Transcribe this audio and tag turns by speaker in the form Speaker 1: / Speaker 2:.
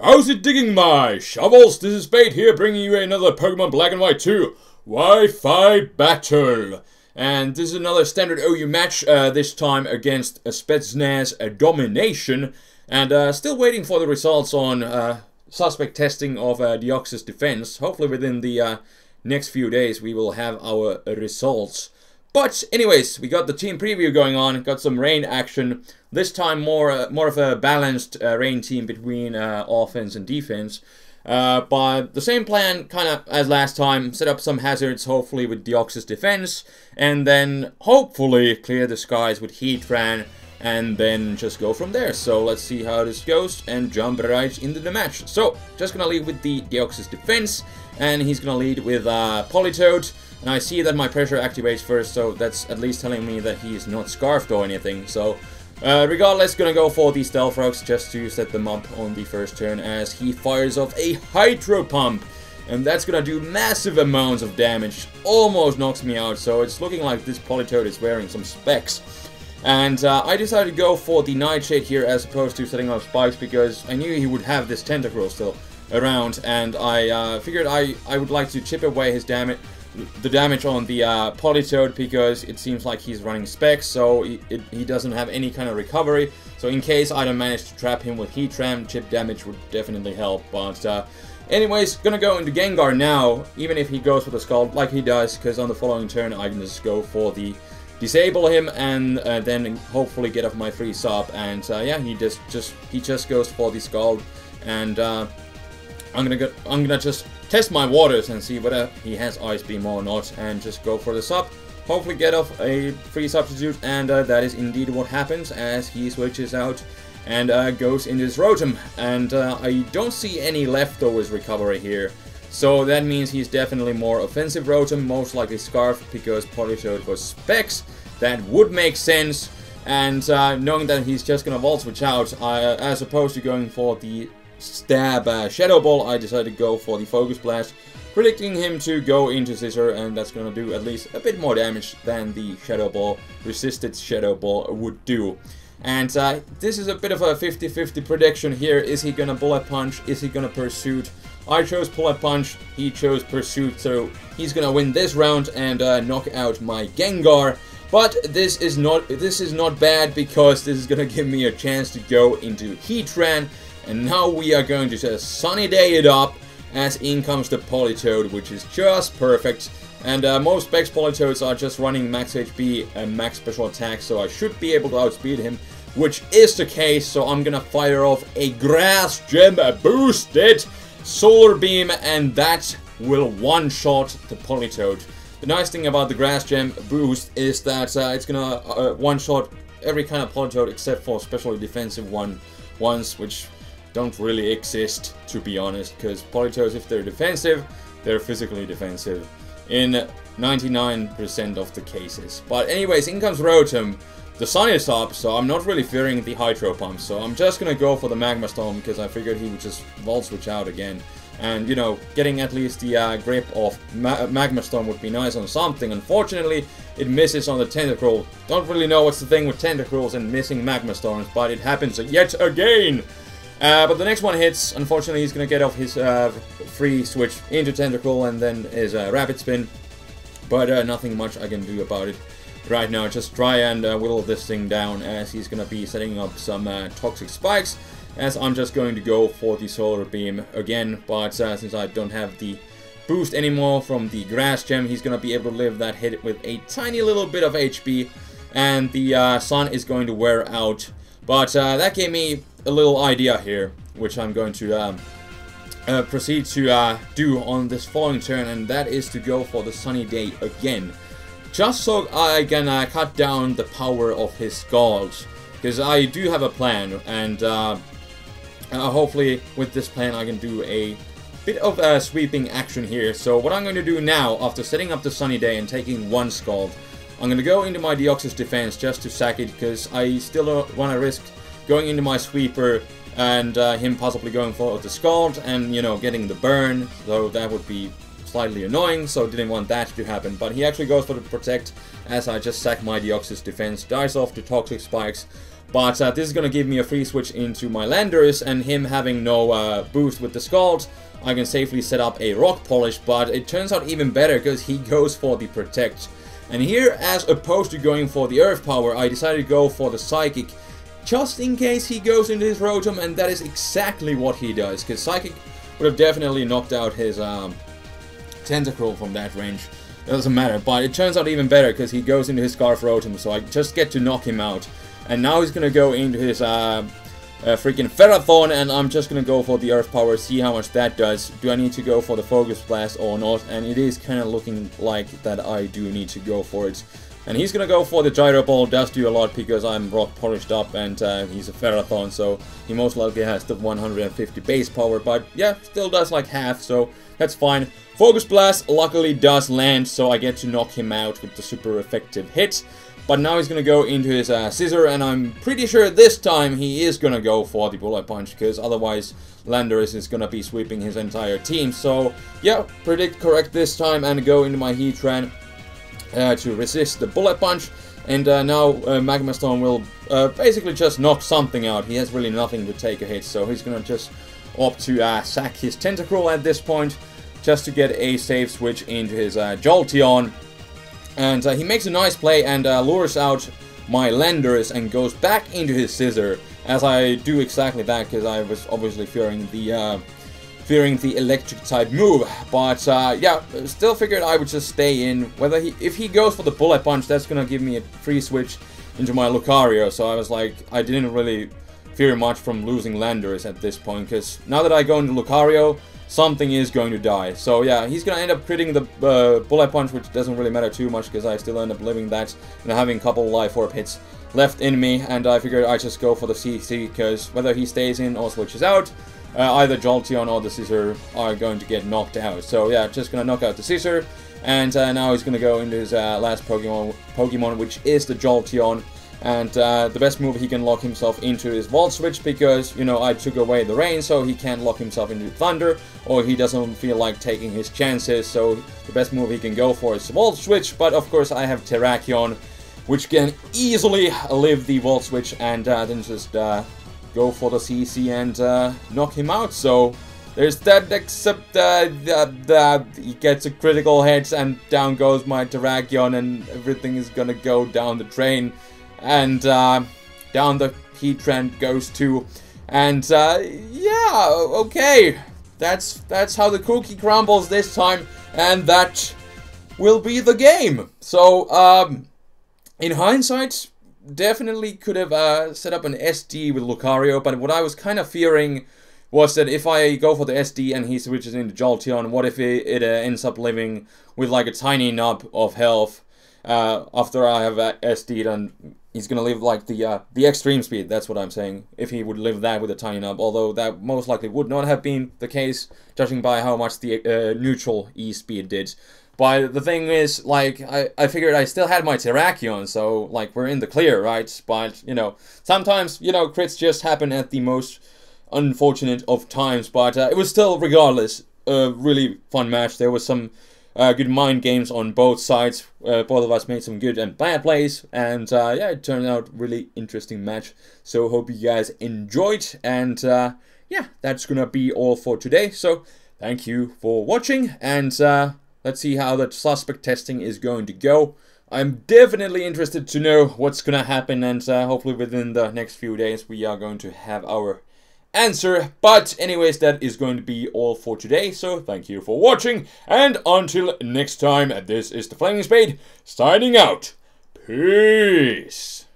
Speaker 1: How's it digging, my shovels? This is Bait here, bringing you another Pokemon Black and White 2 Wi-Fi battle. And this is another standard OU match, this time against Spetsnaz Domination. And still waiting for the results on suspect testing of Deoxys defense. Hopefully within the next few days we will have our results. But anyways, we got the team preview going on, got some rain action. This time more of a balanced rain team between offense and defense. But the same plan kind of as last time, set up some hazards hopefully with Deoxys defense, and then hopefully clear the skies with Heatran, and then just go from there. So let's see how this goes and jump right into the match. So just gonna lead with the Deoxys defense, and he's gonna lead with Politoed. And I see that my pressure activates first, so that's at least telling me that he is not scarfed or anything. So, regardless, gonna go for the Stealth Rocks just to set them up on the first turn as he fires off a Hydro Pump. And that's gonna do massive amounts of damage. Almost knocks me out, so it's looking like this Politoed is wearing some specs. And I decided to go for the Nightshade here as opposed to setting up spikes because I knew he would have this Tentacruel still around. And I figured I would like to chip away his damage. The damage on the Politoed, because it seems like he's running specs, so he doesn't have any kind of recovery. So in case I don't manage to trap him with Heatran, chip damage would definitely help. But anyways, gonna go into Gengar now, even if he goes for the Scald like he does, because on the following turn I can just go for the disable him and then hopefully get off my free sub. And yeah, he just goes for the Scald, and I'm gonna just test my waters and see whether he has Ice Beam or not, and just go for the sub. Hopefully get off a free substitute, and that is indeed what happens as he switches out and goes into his Rotom. And I don't see any leftovers recovery here, so that means he's definitely more offensive Rotom, most likely Scarf, because Politoed was specs. That would make sense. And knowing that he's just gonna Volt Switch out, as opposed to going for the Stab Shadow Ball, I decided to go for the Focus Blast, predicting him to go into Scissor, and that's gonna do at least a bit more damage than the Shadow Ball, resisted Shadow Ball would do. And this is a bit of a 50-50 prediction here. Is he gonna Bullet Punch? Is he gonna Pursuit? I chose Bullet Punch, he chose Pursuit, so he's gonna win this round and knock out my Gengar. But this is not bad, because this is gonna give me a chance to go into Heatran. And now we are going to just sunny day it up as in comes the Politoed, which is just perfect. And most specs Politoads are just running max HP and max special attack, so I should be able to outspeed him, which is the case. So I'm gonna fire off a Grass Gem boosted Solar Beam, and that will one-shot the Politoed. The nice thing about the Grass Gem boost is that it's gonna one-shot every kind of Politoed except for specially defensive ones, which don't really exist, to be honest, because Politoeds, if they're defensive, they're physically defensive in 99% of the cases. But anyways, in comes Rotom. The sun is up, so I'm not really fearing the Hydro Pump, so I'm just gonna go for the Magma Storm, because I figured he would just Volt Switch out again. And, you know, getting at least the grip of Magma Storm would be nice on something. Unfortunately, it misses on the Tentacruel. Don't really know what's the thing with Tentacruels and missing Magma Storms, but it happens yet again. But the next one hits. Unfortunately, he's gonna get off his free switch into Tentacruel and then his Rapid Spin. But nothing much I can do about it right now. Just try and whittle this thing down, as he's gonna be setting up some Toxic Spikes, as I'm just going to go for the Solar Beam again. But since I don't have the boost anymore from the Grass Gem, he's gonna be able to live that hit with a tiny little bit of HP, and the Sun is going to wear out. But that gave me a little idea here, which I'm going to proceed to do on this following turn, and that is to go for the Sunny Day again. Just so I can cut down the power of his Scalds, because I do have a plan, and hopefully with this plan I can do a bit of sweeping action here. So what I'm going to do now, after setting up the Sunny Day and taking one Scald, I'm going to go into my Deoxys defense just to sack it, because I still don't want to risk going into my Sweeper and him possibly going for the Scald and, you know, getting the burn. So that would be slightly annoying, so didn't want that to happen. But he actually goes for the protect, as I just sack my Deoxys defense, dies off to Toxic Spikes. But this is gonna give me a free switch into my Landorus, and him having no boost with the Scald, I can safely set up a Rock Polish, but it turns out even better because he goes for the protect. And here, as opposed to going for the Earth Power, I decided to go for the Psychic, just in case he goes into his Rotom, and that is exactly what he does, because Psychic would have definitely knocked out his Tentacruel from that range. It doesn't matter, but it turns out even better because he goes into his Scarf Rotom, so I just get to knock him out. And now he's gonna go into his freaking Ferrothorn, and I'm just gonna go for the Earth Power, see how much that does. Do I need to go for the Focus Blast or not? And it is kind of looking like that I do need to go for it. And he's gonna go for the Gyro Ball, does do a lot because I'm Rock Polished up, and he's a Ferrothorn, so he most likely has the 150 base power, but yeah, still does like half, so that's fine. Focus Blast luckily does land, so I get to knock him out with the super effective hit. But now he's going to go into his Scissor, and I'm pretty sure this time he is going to go for the Bullet Punch, because otherwise Landorus is going to be sweeping his entire team. So, yeah, predict correct this time and go into my Heatran to resist the Bullet Punch. And now Magma Stone will basically just knock something out. He has really nothing to take a hit, so he's going to just opt to sack his Tentacruel at this point, just to get a safe switch into his Jolteon. And he makes a nice play and lures out my Landorus and goes back into his Scissor, as I do exactly that because I was obviously fearing the electric type move. But yeah, still figured I would just stay in. If he goes for the Bullet Punch, that's gonna give me a free switch into my Lucario. So I was like, I didn't really fear much from losing Landorus at this point, because now that I go into Lucario, something is going to die. So yeah, he's gonna end up critting the Bullet Punch, which doesn't really matter too much because I still end up living that and having a couple Life Orb hits left in me. And I figured I just go for the CC, because whether he stays in or switches out, either Jolteon or the Scissor are going to get knocked out. So yeah, just gonna knock out the Scissor, and now he's gonna go into his last Pokemon, which is the Jolteon. And the best move he can lock himself into is Volt Switch, because, you know, I took away the rain, so he can't lock himself into Thunder, or he doesn't feel like taking his chances, so the best move he can go for is Volt Switch. But of course I have Terrakion, which can easily live the Volt Switch, and then just go for the CC and knock him out. So there's that, except he gets a critical hit, and down goes my Terrakion, and everything is gonna go down the drain. And down the Heatran goes too. And yeah, okay, that's how the cookie crumbles this time, and that will be the game. So in hindsight, definitely could have set up an SD with Lucario, but what I was kind of fearing was that if I go for the SD and he switches into Jolteon, what if it ends up living with like a tiny nub of health after I have SD'd, and he's gonna live like the extreme speed. That's what I'm saying. If he would live that with a tiny nub, although that most likely would not have been the case, judging by how much the neutral E speed did. But the thing is, like, I figured I still had my Terrakion, so like we're in the clear, right? But you know, sometimes, you know, crits just happen at the most unfortunate of times. But it was still, regardless, a really fun match. There was some good mind games on both sides. Both of us made some good and bad plays, and yeah, it turned out really interesting match. So hope you guys enjoyed, and yeah, that's gonna be all for today. So thank you for watching, and let's see how the suspect testing is going to go. I'm definitely interested to know what's gonna happen, and hopefully within the next few days we are going to have our answer. But anyways, that is going to be all for today, so thank you for watching, and until next time, this is the Flaming Spade signing out. Peace.